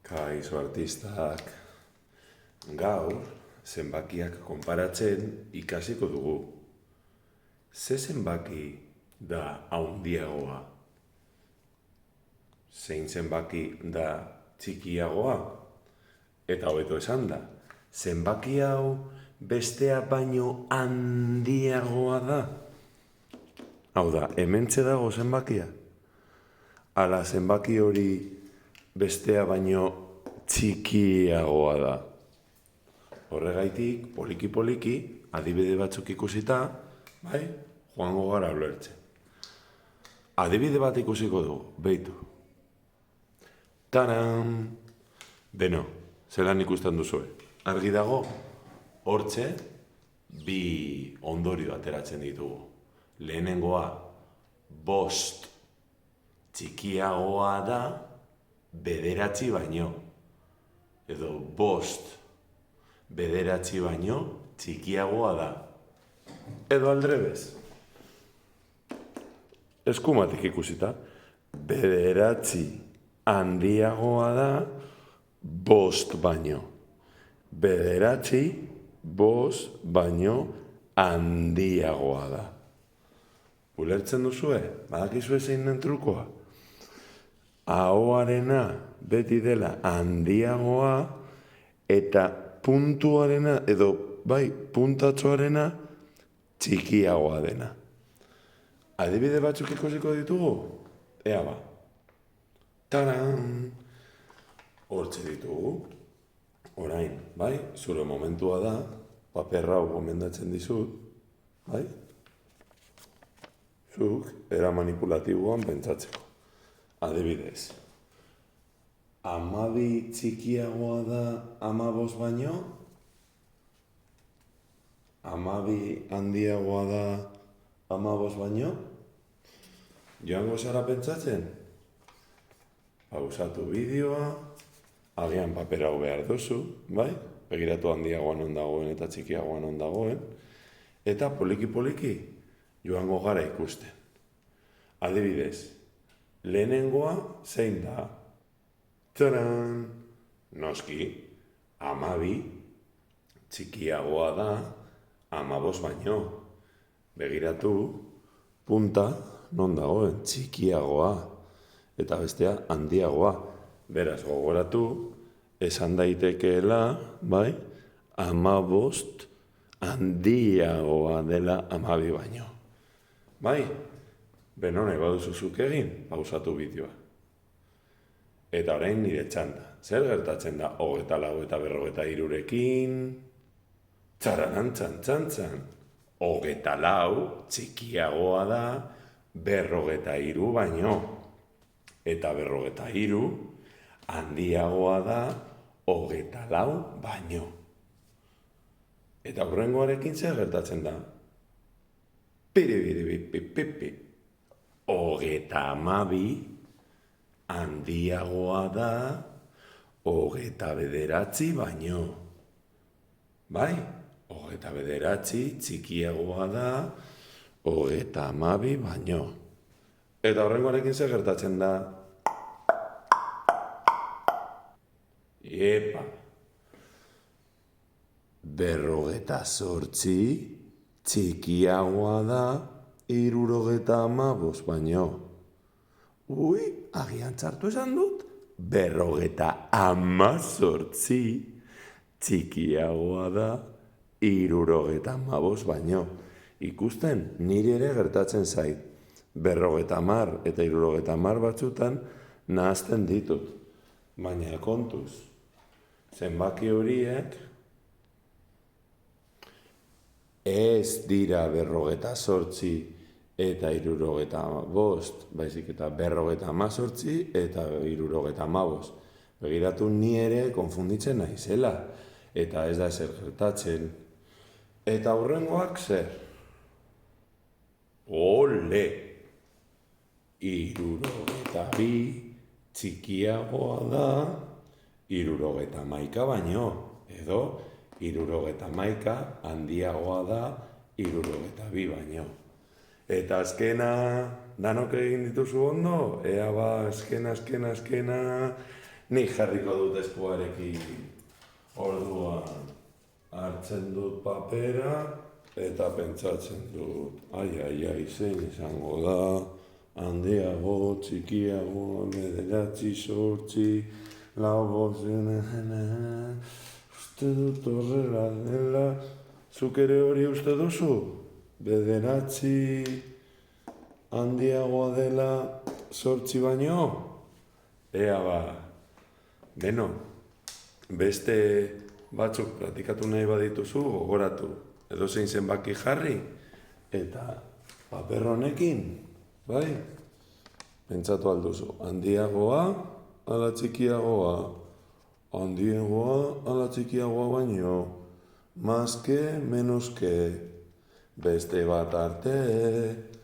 Kaixo artistak, gaur zenbakiak konparatzen ikasiko dugu. Ze zenbaki da handiagoa? Zein zenbaki da txikiagoa? Eta hobeto esan da, zenbaki hau bestea baino handiagoa da? Hau da, hementxe dago zenbakia? Ala zenbaki hori bestea baino txikiagoa da. Horregaitik, poliki-poliki, adibide batzuk ikusita, bai, joango gara ulertzen. Adibide bat ikusiko dugu, beitu. Taran! Beno, zelan ikusten duzue. Argi dago, hortxe, bi ondorio ateratzen ditugu. Lehenengoa, 5 txikiagoa da, 9 baino. Edo 5 9 baino txikiagoa da. Edo aldrebez. Eskumatik ikusita, 9 handiagoa da 5 baino. 9 5 baino handiagoa da. Ulertzen duzue? Badakizue zein den trukoa? Ahoarena beti dela handiagoa eta puntuarena edo puntatxoarena txikiagoa dena. Adibide batzuk ikusiko ditugu? Ea ba. Taran! Hortxe ditugu. Orain, zure momentua da, paperra hau gomendatzen dizut, zuk era manipulatiboan pentsatzeko. Adibidez, 12 txikiagoa da 15 baino? 12 handiagoa da 15 baino? Joango zara pentsatzen? Pausatu bideoa, agian paper hau behar duzu, begiratu handiagoan non dagoen eta txikiagoan non dagoen, eta poliki-poliki joango gara ikusten. Adibidez, lehenengoa zein da? Txaran! Noski, 12 txikiagoa da 15 baino. Begiratu, punta non dagoen, txikiagoa, eta bestea handiagoa. Beraz, gogoratu, esan daitekeela, 15 handiagoa dela 12 baino. Beno, nahi baduzu zuk egin, pausatu bideoa. Eta orain nire txanda. Zer gertatzen da 24 eta 53rekin? Txaranan txan. 24 txikiagoa da 53 baino. Eta 53 handiagoa da 24 baino. Eta hurrengoarekin zer gertatzen da? Piribidibipipipi. 32 handiagoa da 29 baino. 29 txikiagoa da 32 baino. Eta horrengoarekin zer gertatzen da? Iepa! 58 txikiagoa da 75 baino. Agian txartu esan dut? 58 txikiagoa da 75 baino. Ikusten, niri ere gertatzen zait. 50 eta 70 batzutan nahazten ditut. Baina kontuz, zenbaki horiek ez dira 58 eta 75, baizik eta 58 eta 75. Begiratu ni ere konfunditzen naizela, eta ez da ezer gertatzen. Eta hurrengoak zer? Ole! 62 txikiagoa da 71 baino, edo 71 handiagoa da 62 baino. Eta azkena, danok egin dituzu ondo? Ea ba, azkena, Nik jarriko dut eskuarekin orduan hartzen dut papera eta pentsatzen dut, ai, zein izango da, handiago, txikiago, 9, 8, 9, uste dut horrela dela, zuk ere hori uste duzu? 9 handiagoa dela 8 baino? Ea ba, beno, beste batzuk praktikatu nahi badituzu, gogoratu, edozein zenbaki jarri, eta paper honekin, bai? Pentsatu alduzu, handiagoa ala txikiagoa, handiagoa ala txikiagoa baino, más que, menos que, beste bat arte.